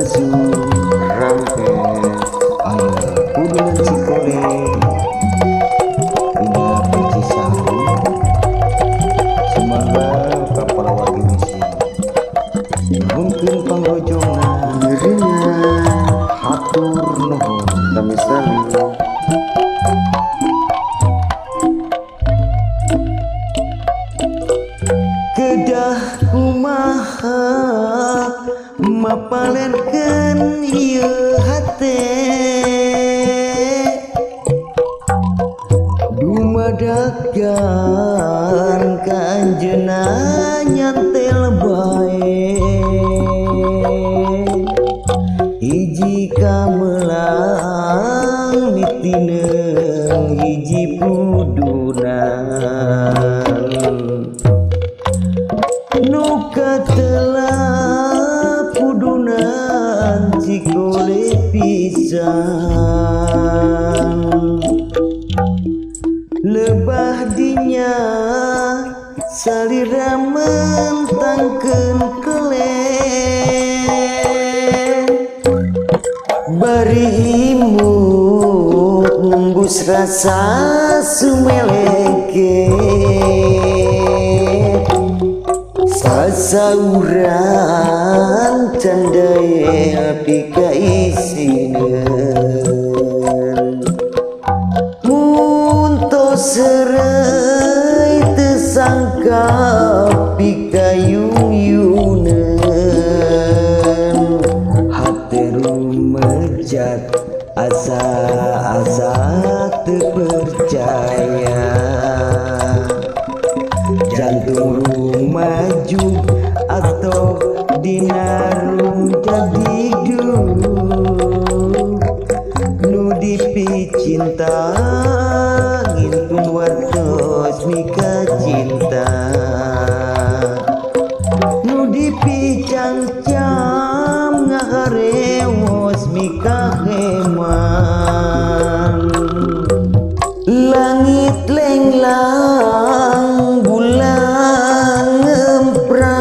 baju rampet ayah kudu cikole indah beci sarung semoga kapal warga misi mungkin pangrojona ngerinya hatur nuhun kami selalu kedah kumaha mapalenkeun ieu hate dumadagan ka anjeunna nyantel bae hiji kamelang mitineung hiji pudunan nuka telah pudunan cikole pisan lebah dinya salira mentangkeun kelen bari imut nembus rasa sumeleke sasauran candai api kaisineun muntos serei tesangka pikayung-yuneun hati rumejat asa-asa terpercaya jantung maju atau dinarung jadi nu dipi cinta ngintun wartos mika cinta nu dipi cangcam ngaharewos mika heman langit lenglang bulan ngemprai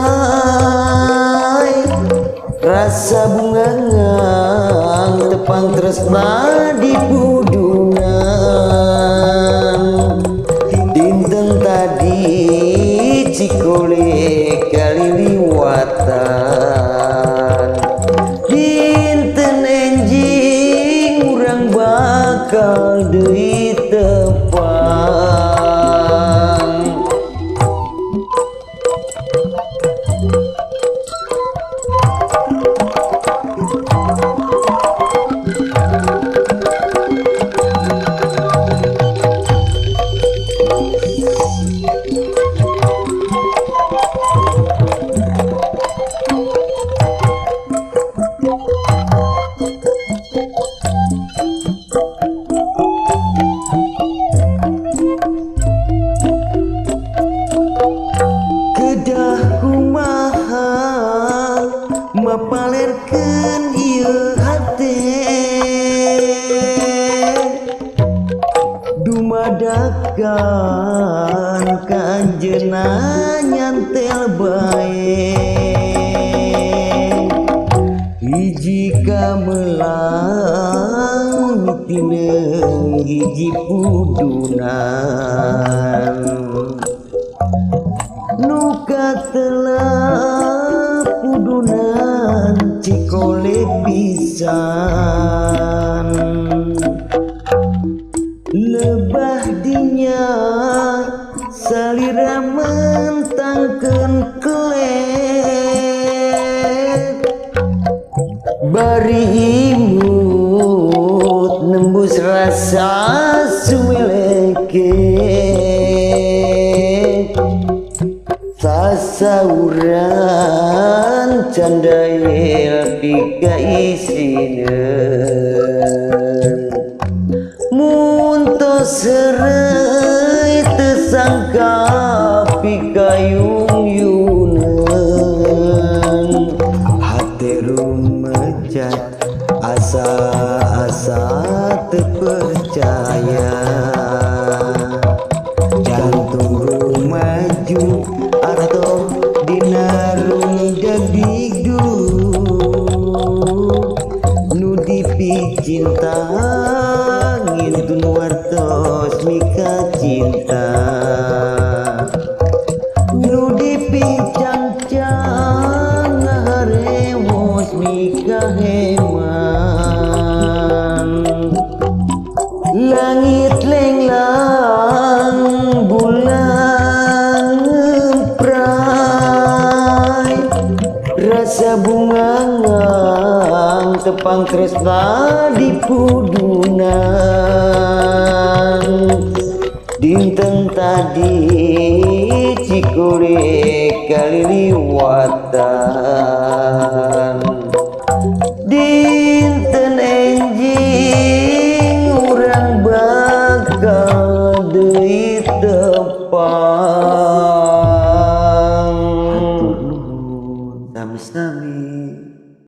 rasa bunga ngang tepang tresna di pudungan dinten tadi cikole kali liwatan dinten enjing urang bakal deui tepang mapalerkeun ieu hate dumadakan ka anjeunna nyantel bae hiji kamelang mitineung hiji pudunan nuka telah pudunan cikole pisan lebah dinya salira mentangkeun kelet bari imut nembus rasa sumeleke sasauran candai api kaisineun muntos serei tesangka pikayung-yuneun hati rumejat asa-asa terpercaya jantung maju atau dinarung jadi dulu cinta nu dipincang-cang ngaharewos mikah heman langit lenglang bulan prai rasa bungangang tepang tresna di pudunan dinten tadi cikure kaliliwatan dinten enjing urang bakal deui tepang sami-sami